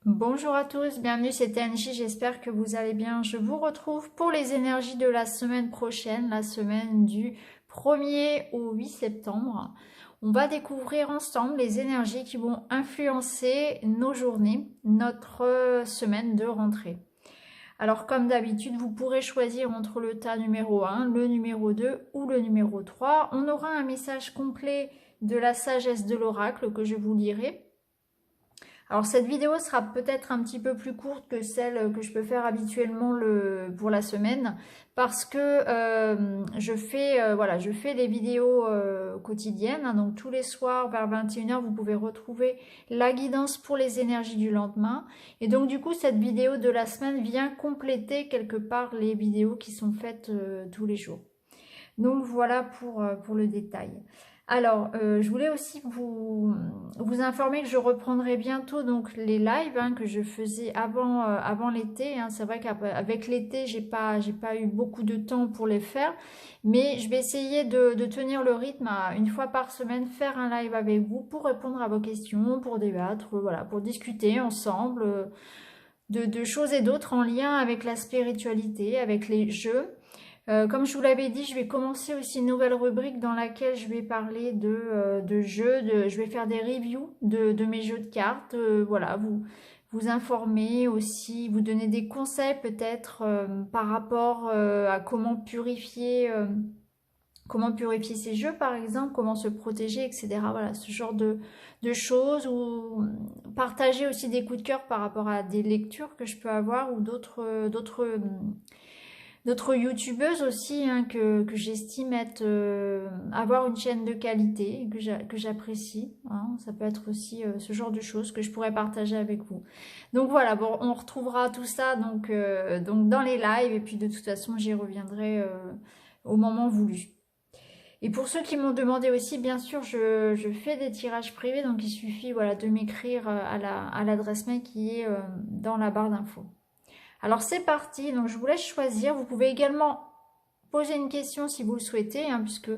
Bonjour à tous, bienvenue, c'est TNJ, j'espère que vous allez bien. Je vous retrouve pour les énergies de la semaine prochaine, la semaine du 1er au 8 septembre. On va découvrir ensemble les énergies qui vont influencer nos journées, notre semaine de rentrée. Alors comme d'habitude, vous pourrez choisir entre le tas numéro 1, le numéro 2 ou le numéro 3. On aura un message complet de la sagesse de l'oracle que je vous lirai. Alors cette vidéo sera peut-être un petit peu plus courte que celle que je peux faire habituellement pour la semaine parce que je fais des vidéos quotidiennes, hein, donc tous les soirs vers 21h vous pouvez retrouver la guidance pour les énergies du lendemain et donc du coup cette vidéo de la semaine vient compléter quelque part les vidéos qui sont faites tous les jours. Donc voilà pour le détail. Alors, je voulais aussi vous informer que je reprendrai bientôt donc les lives hein, que je faisais avant l'été. Hein. C'est vrai qu'avec l'été, j'ai pas eu beaucoup de temps pour les faire, mais je vais essayer de tenir le rythme à une fois par semaine, faire un live avec vous pour répondre à vos questions, pour débattre, voilà, pour discuter ensemble de choses et d'autres en lien avec la spiritualité, avec les jeux. Comme je vous l'avais dit, je vais commencer aussi une nouvelle rubrique dans laquelle je vais parler de jeux, je vais faire des reviews de mes jeux de cartes, voilà, vous informer aussi, vous donner des conseils peut-être par rapport à comment purifier ces jeux par exemple, comment se protéger, etc. Voilà, ce genre de choses, ou partager aussi des coups de cœur par rapport à des lectures que je peux avoir ou d'autres youtubeuses aussi hein, que j'estime avoir une chaîne de qualité que j'apprécie. Hein. Ça peut être aussi ce genre de choses que je pourrais partager avec vous. Donc voilà, bon, on retrouvera tout ça donc dans les lives et puis de toute façon j'y reviendrai au moment voulu. Et pour ceux qui m'ont demandé aussi, bien sûr, je fais des tirages privés, donc il suffit voilà, de m'écrire à l'adresse mail qui est dans la barre d'infos. Alors c'est parti, donc je vous laisse choisir. Vous pouvez également poser une question si vous le souhaitez, hein, puisque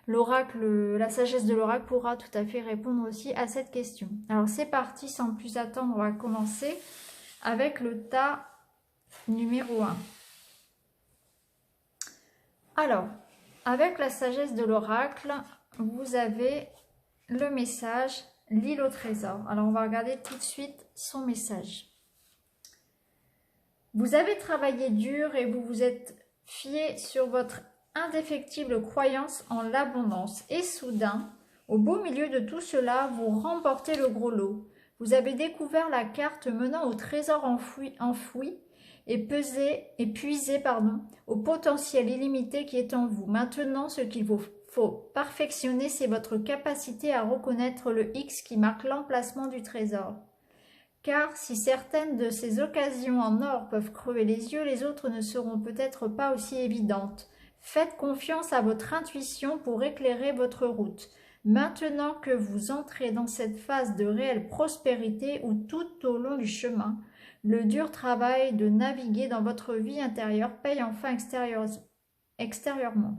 l'oracle, la sagesse de l'oracle pourra tout à fait répondre aussi à cette question. Alors c'est parti, sans plus attendre, on va commencer avec le tas numéro 1. Alors, avec la sagesse de l'oracle, vous avez le message « L'île au trésor ». Alors on va regarder tout de suite son message. Vous avez travaillé dur et vous vous êtes fié sur votre indéfectible croyance en l'abondance. Et soudain, au beau milieu de tout cela, vous remportez le gros lot. Vous avez découvert la carte menant au trésor enfoui et puisé au potentiel illimité qui est en vous. Maintenant, ce qu'il vous faut perfectionner, c'est votre capacité à reconnaître le X qui marque l'emplacement du trésor. Car si certaines de ces occasions en or peuvent crever les yeux, les autres ne seront peut-être pas aussi évidentes. Faites confiance à votre intuition pour éclairer votre route. Maintenant que vous entrez dans cette phase de réelle prospérité où tout au long du chemin, le dur travail de naviguer dans votre vie intérieure paye enfin extérieurement.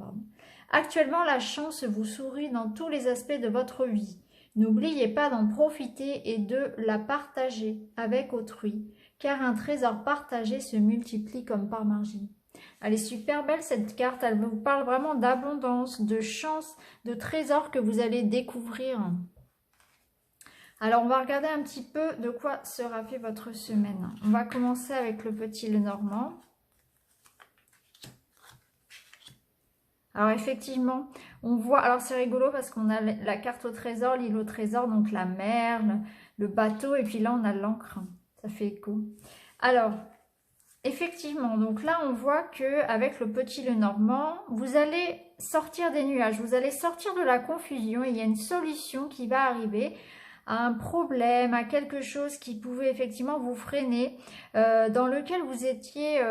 Actuellement, la chance vous sourit dans tous les aspects de votre vie. N'oubliez pas d'en profiter et de la partager avec autrui, car un trésor partagé se multiplie comme par magie. Elle est super belle cette carte, elle vous parle vraiment d'abondance, de chance, de trésors que vous allez découvrir. Alors on va regarder un petit peu de quoi sera fait votre semaine. On va commencer avec le petit Lenormand. Alors effectivement, on voit, alors c'est rigolo parce qu'on a la carte au trésor, l'île au trésor, donc la mer, le bateau, et puis là on a l'encre, ça fait écho. Alors, effectivement, donc là on voit que avec le petit Lenormand, vous allez sortir des nuages, vous allez sortir de la confusion, et il y a une solution qui va arriver à un problème, à quelque chose qui pouvait effectivement vous freiner, dans lequel vous étiez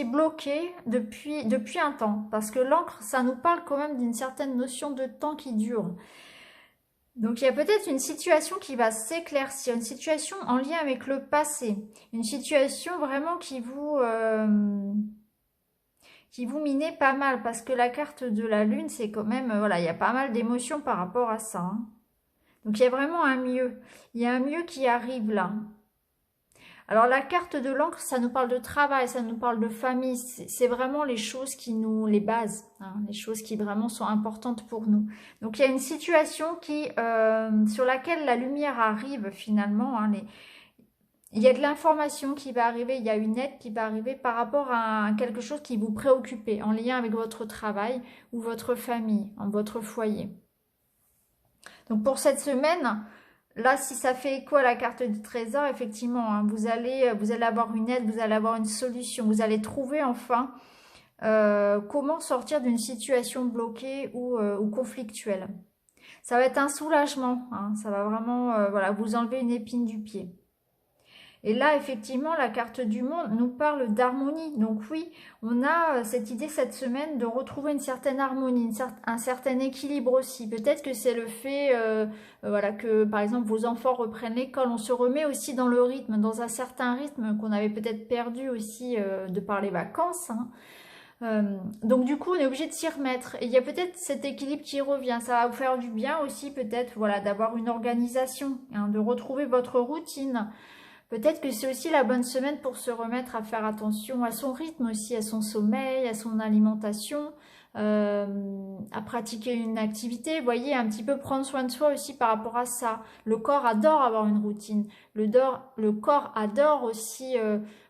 bloqué depuis un temps. Parce que l'encre, ça nous parle quand même d'une certaine notion de temps qui dure. Donc il y a peut-être une situation qui va s'éclaircir, une situation en lien avec le passé. Une situation vraiment qui vous minait pas mal. Parce que la carte de la lune, c'est quand même... voilà, il y a pas mal d'émotions par rapport à ça. Hein. Donc il y a vraiment un mieux. Il y a un mieux qui arrive là. Alors la carte de l'encre, ça nous parle de travail, ça nous parle de famille. C'est vraiment les choses qui nous, les bases, hein, les choses qui vraiment sont importantes pour nous. Donc il y a une situation sur laquelle la lumière arrive finalement. Hein, il y a de l'information qui va arriver, il y a une aide qui va arriver par rapport à quelque chose qui vous préoccupe, en lien avec votre travail ou votre famille, en votre foyer. Donc pour cette semaine, là, si ça fait écho à la carte du trésor, effectivement, hein, vous allez avoir une aide, vous allez avoir une solution, vous allez trouver enfin comment sortir d'une situation bloquée ou conflictuelle. Ça va être un soulagement, hein, ça va vraiment voilà, vous enlever une épine du pied. Et là, effectivement, la carte du monde nous parle d'harmonie. Donc oui, on a cette idée cette semaine de retrouver une certaine harmonie, un certain équilibre aussi. Peut-être que c'est le fait voilà, que, par exemple, vos enfants reprennent l'école. On se remet aussi dans le rythme, dans un certain rythme qu'on avait peut-être perdu aussi de par les vacances. Hein. Donc du coup, on est obligé de s'y remettre. Et il y a peut-être cet équilibre qui revient. Ça va vous faire du bien aussi, peut-être, voilà, d'avoir une organisation, hein, de retrouver votre routine. Peut-être que c'est aussi la bonne semaine pour se remettre à faire attention à son rythme aussi, à son sommeil, à son alimentation, à pratiquer une activité. Vous voyez, un petit peu prendre soin de soi aussi par rapport à ça. Le corps adore avoir une routine. Le corps adore aussi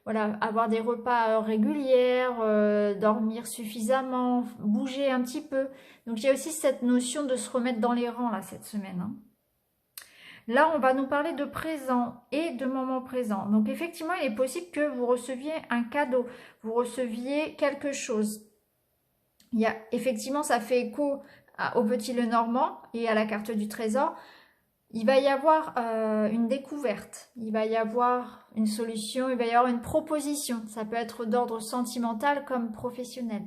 voilà, avoir des repas réguliers, dormir suffisamment, bouger un petit peu. Donc il y a aussi cette notion de se remettre dans les rangs là cette semaine. Hein. Là, on va nous parler de présent et de moment présent. Donc, effectivement, il est possible que vous receviez un cadeau, vous receviez quelque chose. Effectivement, ça fait écho au petit Lenormand et à la carte du trésor. Il va y avoir une découverte, il va y avoir une solution, il va y avoir une proposition. Ça peut être d'ordre sentimental comme professionnel.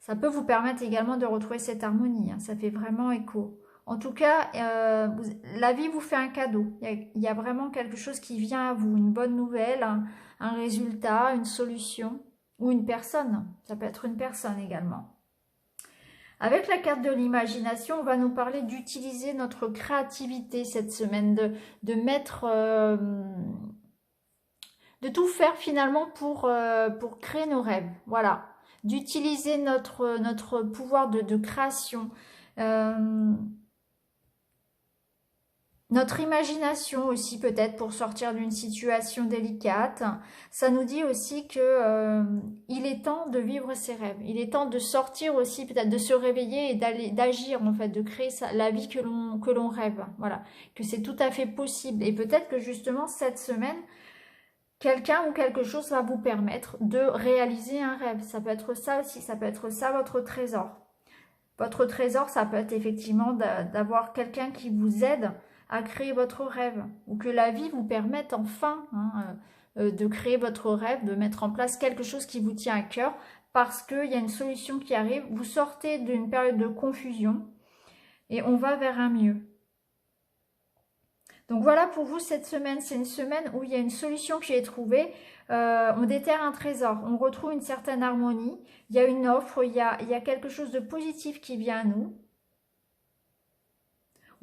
Ça peut vous permettre également de retrouver cette harmonie. Hein. Ça fait vraiment écho. En tout cas, la vie vous fait un cadeau. Il y a vraiment quelque chose qui vient à vous, une bonne nouvelle, un résultat, une solution ou une personne. Ça peut être une personne également. Avec la carte de l'imagination, on va nous parler d'utiliser notre créativité cette semaine, de mettre, de tout faire finalement pour créer nos rêves. Voilà, d'utiliser notre pouvoir de création. Notre imagination aussi peut-être pour sortir d'une situation délicate. Ça nous dit aussi que il est temps de vivre ses rêves. Il est temps de sortir aussi, peut-être de se réveiller et d'agir en fait, de créer la vie que l'on rêve. Voilà, que c'est tout à fait possible. Et peut-être que justement cette semaine, quelqu'un ou quelque chose va vous permettre de réaliser un rêve. Ça peut être ça aussi, ça peut être ça votre trésor. Votre trésor, ça peut être effectivement d'avoir quelqu'un qui vous aide à créer votre rêve, ou que la vie vous permette enfin de créer votre rêve, de mettre en place quelque chose qui vous tient à cœur, parce qu'il y a une solution qui arrive, vous sortez d'une période de confusion, et on va vers un mieux. Donc voilà pour vous cette semaine, c'est une semaine où il y a une solution qui est trouvée, on déterre un trésor, on retrouve une certaine harmonie, il y a une offre, il y a quelque chose de positif qui vient à nous.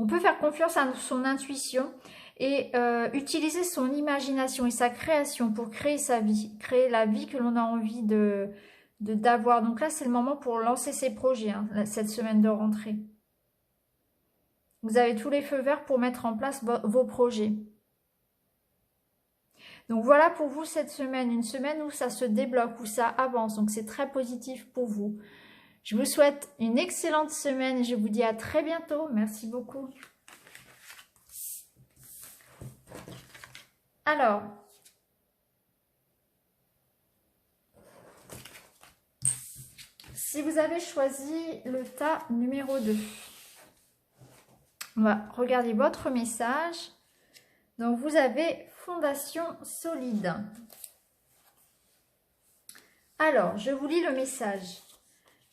On peut faire confiance à son intuition et utiliser son imagination et sa création pour créer sa vie, créer la vie que l'on a envie d'avoir. Donc là, c'est le moment pour lancer ses projets, hein, cette semaine de rentrée. Vous avez tous les feux verts pour mettre en place vos projets. Donc voilà pour vous cette semaine, une semaine où ça se débloque, où ça avance. Donc c'est très positif pour vous. Je vous souhaite une excellente semaine. Je vous dis à très bientôt. Merci beaucoup. Alors, si vous avez choisi le tas numéro 2, on va regarder votre message. Donc, vous avez fondation solide. Alors, je vous lis le message.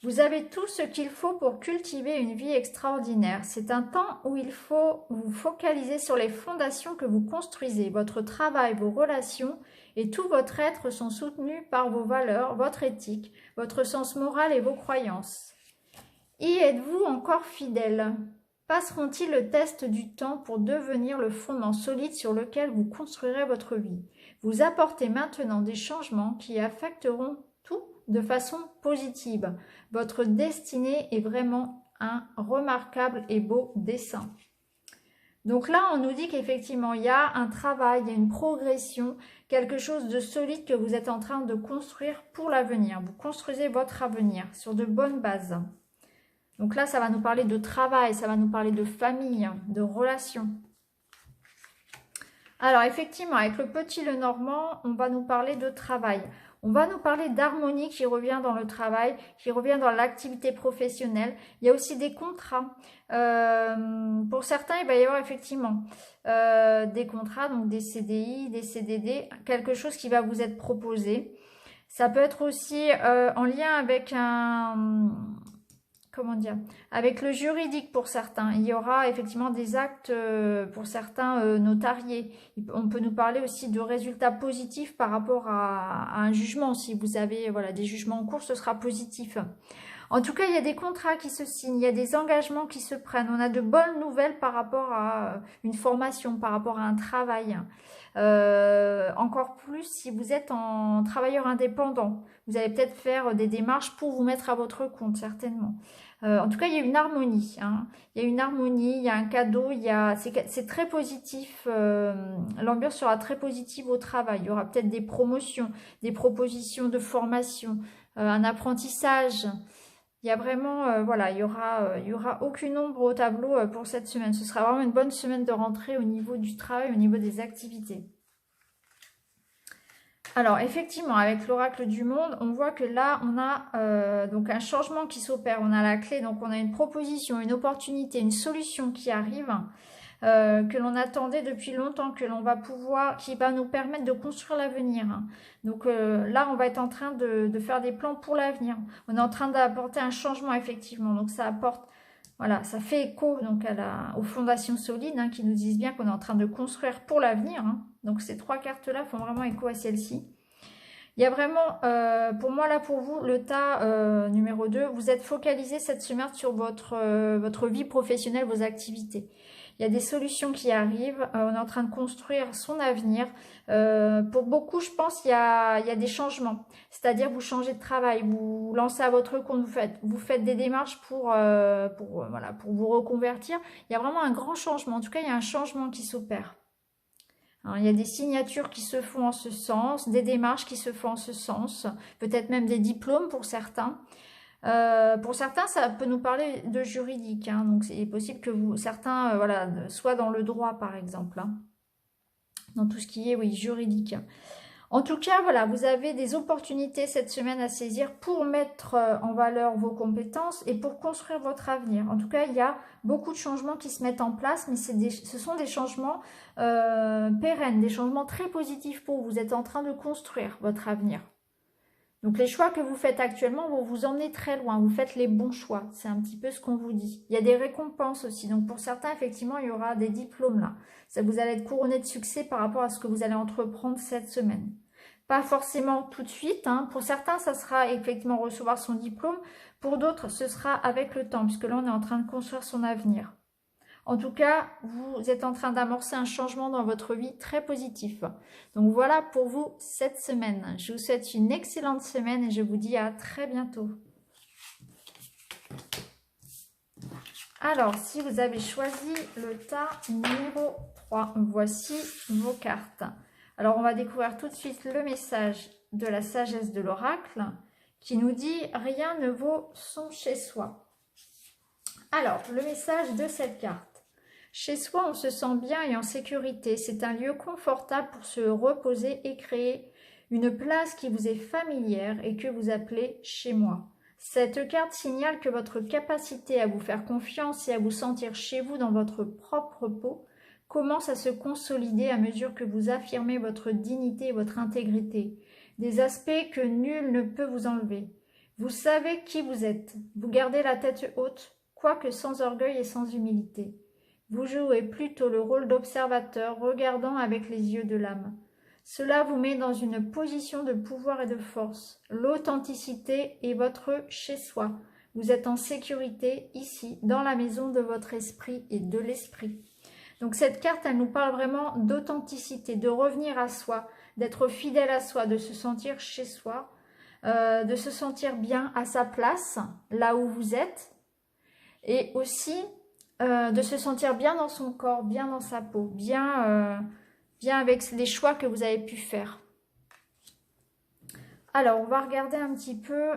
Vous avez tout ce qu'il faut pour cultiver une vie extraordinaire. C'est un temps où il faut vous focaliser sur les fondations que vous construisez. Votre travail, vos relations et tout votre être sont soutenus par vos valeurs, votre éthique, votre sens moral et vos croyances. Y êtes-vous encore fidèle? passeront-ils le test du temps pour devenir le fondement solide sur lequel vous construirez votre vie? Vous apportez maintenant des changements qui affecteront tout de façon positive. Votre destinée est vraiment un remarquable et beau dessin. Donc là, on nous dit qu'effectivement, il y a un travail, il y a une progression, quelque chose de solide que vous êtes en train de construire pour l'avenir. Vous construisez votre avenir sur de bonnes bases. Donc là, ça va nous parler de travail, ça va nous parler de famille, de relations. Alors effectivement, avec le petit Lenormand, on va nous parler de travail. On va nous parler d'harmonie qui revient dans le travail, qui revient dans l'activité professionnelle. Il y a aussi des contrats. Pour certains, il va y avoir effectivement des contrats, donc des CDI, des CDD, quelque chose qui va vous être proposé. Ça peut être aussi en lien avec avec le juridique pour certains. Il y aura effectivement des actes pour certains notariés. On peut nous parler aussi de résultats positifs par rapport à un jugement. Si vous avez des jugements en cours, ce sera positif. En tout cas, il y a des contrats qui se signent, il y a des engagements qui se prennent. On a de bonnes nouvelles par rapport à une formation, par rapport à un travail. Encore plus si vous êtes en travailleur indépendant. Vous allez peut-être faire des démarches pour vous mettre à votre compte, certainement. En tout cas, il y a une harmonie. Il y a une harmonie, il y a un cadeau, c'est très positif. L'ambiance sera très positive au travail. Il y aura peut-être des promotions, des propositions de formation, un apprentissage. Il y a vraiment, il y aura aucune ombre au tableau pour cette semaine. Ce sera vraiment une bonne semaine de rentrée au niveau du travail, au niveau des activités. Alors, effectivement, avec l'oracle du monde, on voit que là, on a donc un changement qui s'opère. On a la clé, donc on a une proposition, une opportunité, une solution qui arrive, que l'on attendait depuis longtemps, qui va nous permettre de construire l'avenir. Donc là, on va être en train de faire des plans pour l'avenir. On est en train d'apporter un changement, effectivement. Donc ça apporte, ça fait écho donc aux fondations solides qui nous disent bien qu'on est en train de construire pour l'avenir. Donc ces trois cartes-là font vraiment écho à celle-ci. Il y a vraiment, pour moi là pour vous, le tas numéro 2, vous êtes focalisé cette semaine sur votre vie professionnelle, vos activités. Il y a des solutions qui arrivent, on est en train de construire son avenir. Pour beaucoup, je pense, il y a des changements. C'est-à-dire vous changez de travail, vous lancez à votre compte, vous faites des démarches pour vous reconvertir. Il y a vraiment un grand changement. En tout cas, il y a un changement qui s'opère. Il y a des signatures qui se font en ce sens, des démarches qui se font en ce sens, peut-être même des diplômes pour certains. Pour certains, ça peut nous parler de juridique, donc c'est possible que certains soient dans le droit par exemple, dans tout ce qui est juridique. En tout cas, vous avez des opportunités cette semaine à saisir pour mettre en valeur vos compétences et pour construire votre avenir. En tout cas, il y a beaucoup de changements qui se mettent en place, mais ce sont des changements pérennes, des changements très positifs pour vous. Vous êtes en train de construire votre avenir. Donc les choix que vous faites actuellement vont vous emmener très loin. Vous faites les bons choix. C'est un petit peu ce qu'on vous dit. Il y a des récompenses aussi. Donc pour certains, effectivement, il y aura des diplômes là. Vous allez être couronné de succès par rapport à ce que vous allez entreprendre cette semaine. Pas forcément tout de suite. Pour certains, ça sera effectivement recevoir son diplôme. Pour d'autres, ce sera avec le temps, puisque là, on est en train de construire son avenir. En tout cas, vous êtes en train d'amorcer un changement dans votre vie très positif. Donc voilà pour vous cette semaine. Je vous souhaite une excellente semaine et je vous dis à très bientôt. Alors, si vous avez choisi le tas numéro 3, voici vos cartes. Alors, on va découvrir tout de suite le message de la sagesse de l'oracle qui nous dit « Rien ne vaut son chez soi ». Alors, le message de cette carte. Chez soi, on se sent bien et en sécurité. C'est un lieu confortable pour se reposer et créer une place qui vous est familière et que vous appelez « chez moi ». Cette carte signale que votre capacité à vous faire confiance et à vous sentir chez vous dans votre propre peau commence à se consolider à mesure que vous affirmez votre dignité et votre intégrité, des aspects que nul ne peut vous enlever. Vous savez qui vous êtes, vous gardez la tête haute, quoique sans orgueil et sans humilité. Vous jouez plutôt le rôle d'observateur, regardant avec les yeux de l'âme. Cela vous met dans une position de pouvoir et de force. L'authenticité est votre chez-soi. Vous êtes en sécurité ici, dans la maison de votre esprit et de l'esprit. Donc cette carte, elle nous parle vraiment d'authenticité, de revenir à soi, d'être fidèle à soi, de se sentir chez soi, de se sentir bien à sa place, là où vous êtes, et aussi de se sentir bien dans son corps, bien dans sa peau, bien avec les choix que vous avez pu faire. Alors, on va regarder un petit peu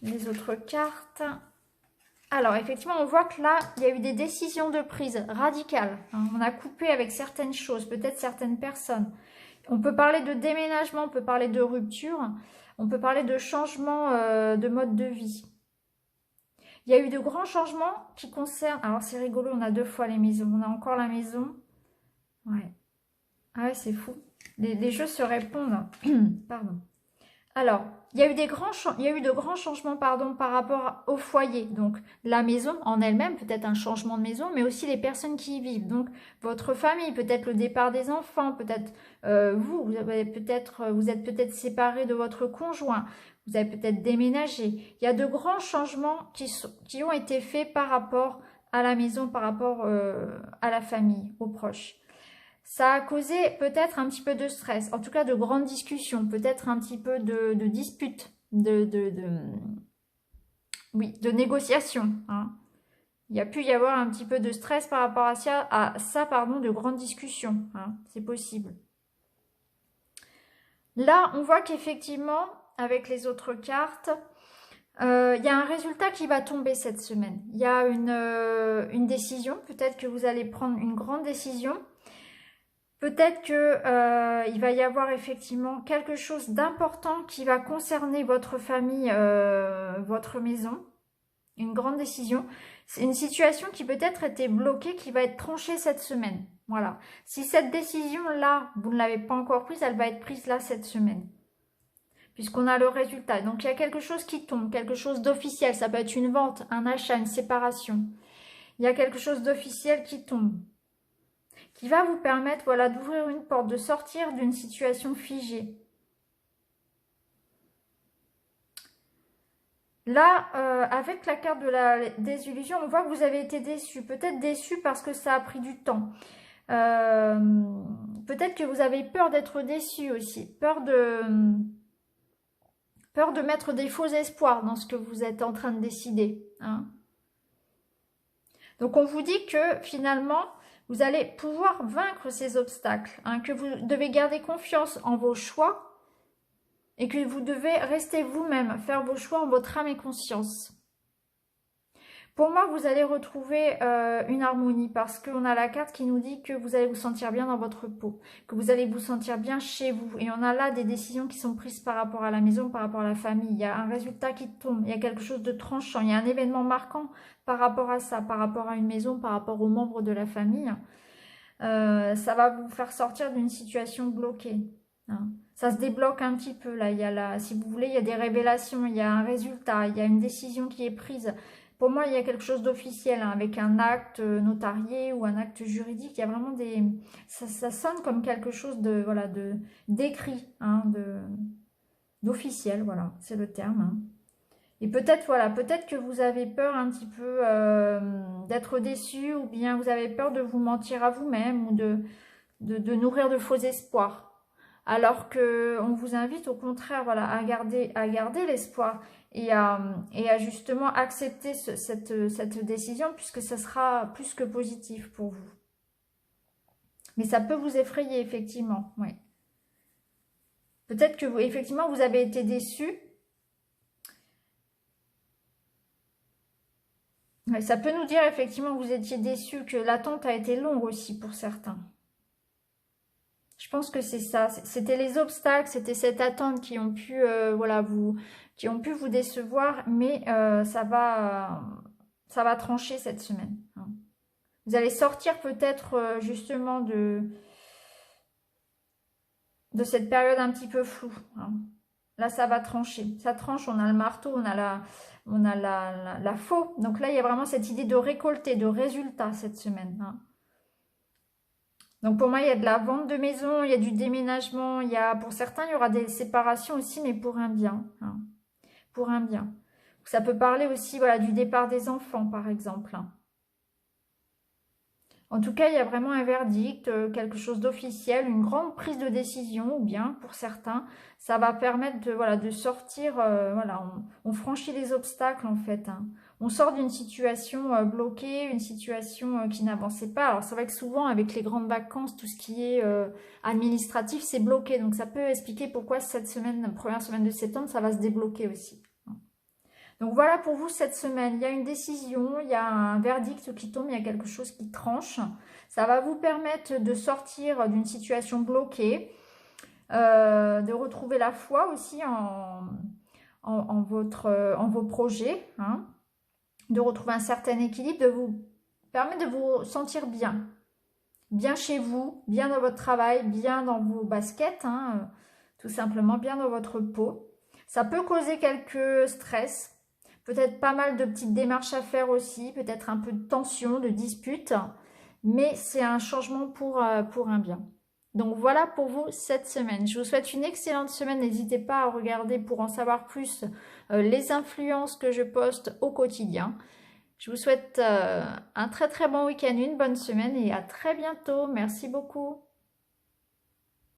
les autres cartes. Alors, effectivement, on voit que là, il y a eu des décisions de prise radicales. On a coupé avec certaines choses, peut-être certaines personnes. On peut parler de déménagement, on peut parler de rupture, on peut parler de changement de mode de vie. Il y a eu de grands changements qui concernent... Alors, c'est rigolo, on a 2 fois les maisons. On a encore la maison. Ouais. Ah ouais, c'est fou. Les jeux se répondent. Pardon. Alors, il y a eu de grands changements par rapport au foyer. Donc, la maison en elle-même, peut-être un changement de maison, mais aussi les personnes qui y vivent. Donc, votre famille, peut-être le départ des enfants, peut-être vous êtes peut-être séparés de votre conjoint, vous avez peut-être déménagé. Il y a de grands changements qui ont été faits par rapport à la maison, par rapport à la famille, aux proches. Ça a causé peut-être un petit peu de stress, en tout cas de grandes discussions, peut-être un petit peu de disputes, oui, de négociations. Hein. Il y a pu y avoir un petit peu de stress par rapport à ça, de grandes discussions. Hein. C'est possible. Là, on voit qu'effectivement, avec les autres cartes, il y a un résultat qui va tomber cette semaine. Il y a une décision, peut-être que vous allez prendre une grande décision. Peut-être qu'il va y avoir effectivement quelque chose d'important qui va concerner votre famille, votre maison. Une grande décision. C'est une situation qui peut-être était bloquée, qui va être tranchée cette semaine. Voilà. Si cette décision-là, vous ne l'avez pas encore prise, elle va être prise là cette semaine. Puisqu'on a le résultat. Donc il y a quelque chose qui tombe, quelque chose d'officiel. Ça peut être une vente, un achat, une séparation. Il y a quelque chose d'officiel qui tombe, qui va vous permettre, voilà, d'ouvrir une porte, de sortir d'une situation figée. Là, avec la carte de la désillusion, on voit que vous avez été déçu. Peut-être déçu parce que ça a pris du temps. Peut-être que vous avez peur d'être déçu aussi. Peur de mettre des faux espoirs dans ce que vous êtes en train de décider. Hein. Donc, on vous dit que finalement, vous allez pouvoir vaincre ces obstacles, hein, que vous devez garder confiance en vos choix et que vous devez rester vous-même, faire vos choix en votre âme et conscience. Pour moi, vous allez retrouver une harmonie parce qu'on a la carte qui nous dit que vous allez vous sentir bien dans votre peau, que vous allez vous sentir bien chez vous. Et on a là des décisions qui sont prises par rapport à la maison, par rapport à la famille. Il y a un résultat qui tombe, il y a quelque chose de tranchant, il y a un événement marquant par rapport à ça, par rapport à une maison, par rapport aux membres de la famille. Ça va vous faire sortir d'une situation bloquée. Hein. Ça se débloque un petit peu là. Si vous voulez, il y a des révélations, il y a un résultat, il y a une décision qui est prise. Pour moi, il y a quelque chose d'officiel, hein, avec un acte notarié ou un acte juridique. Il y a vraiment ça sonne comme quelque chose de, voilà, d'écrit, hein, d'officiel, voilà, c'est le terme. Hein. Et peut-être, voilà, peut-être que vous avez peur un petit peu d'être déçu, ou bien vous avez peur de vous mentir à vous-même, ou de nourrir de faux espoirs. Alors qu'on vous invite au contraire, voilà, à garder l'espoir et à justement accepter cette décision, puisque ça sera plus que positif pour vous. Mais ça peut vous effrayer, effectivement, oui. Peut-être que vous, effectivement, vous avez été déçu. Ouais, ça peut nous dire, effectivement, que vous étiez déçu, que l'attente a été longue aussi pour certains. Je pense que c'est ça. C'était les obstacles, c'était cette attente qui ont pu, voilà, qui ont pu vous décevoir, mais ça va trancher cette semaine. Hein. Vous allez sortir peut-être justement de cette période un petit peu floue. Hein. Là, ça va trancher. Ça tranche, on a le marteau, on a la faux. Donc là, il y a vraiment cette idée de récolter, de résultat cette semaine. Hein. Donc pour moi, il y a de la vente de maison, il y a du déménagement, pour certains, il y aura des séparations aussi, mais pour un bien. Hein, pour un bien. Ça peut parler aussi, voilà, du départ des enfants, par exemple. En tout cas, il y a vraiment un verdict, quelque chose d'officiel, une grande prise de décision, ou bien pour certains, ça va permettre de, voilà, de sortir, voilà, on franchit les obstacles en fait, hein. On sort d'une situation bloquée, une situation qui n'avançait pas. Alors c'est vrai que souvent avec les grandes vacances, tout ce qui est administratif, c'est bloqué. Donc ça peut expliquer pourquoi cette semaine, première semaine de septembre, ça va se débloquer aussi. Donc voilà pour vous cette semaine, il y a une décision, il y a un verdict qui tombe, il y a quelque chose qui tranche. Ça va vous permettre de sortir d'une situation bloquée, de retrouver la foi aussi en vos projets, hein, de retrouver un certain équilibre, de vous permettre de vous sentir bien. Bien chez vous, bien dans votre travail, bien dans vos baskets, hein, tout simplement, bien dans votre peau. Ça peut causer quelques stress. Peut-être pas mal de petites démarches à faire aussi, peut-être un peu de tension, de dispute, mais c'est un changement pour un bien. Donc voilà pour vous cette semaine. Je vous souhaite une excellente semaine. N'hésitez pas à regarder pour en savoir plus les influences que je poste au quotidien. Je vous souhaite un très très bon week-end, une bonne semaine et à très bientôt. Merci beaucoup.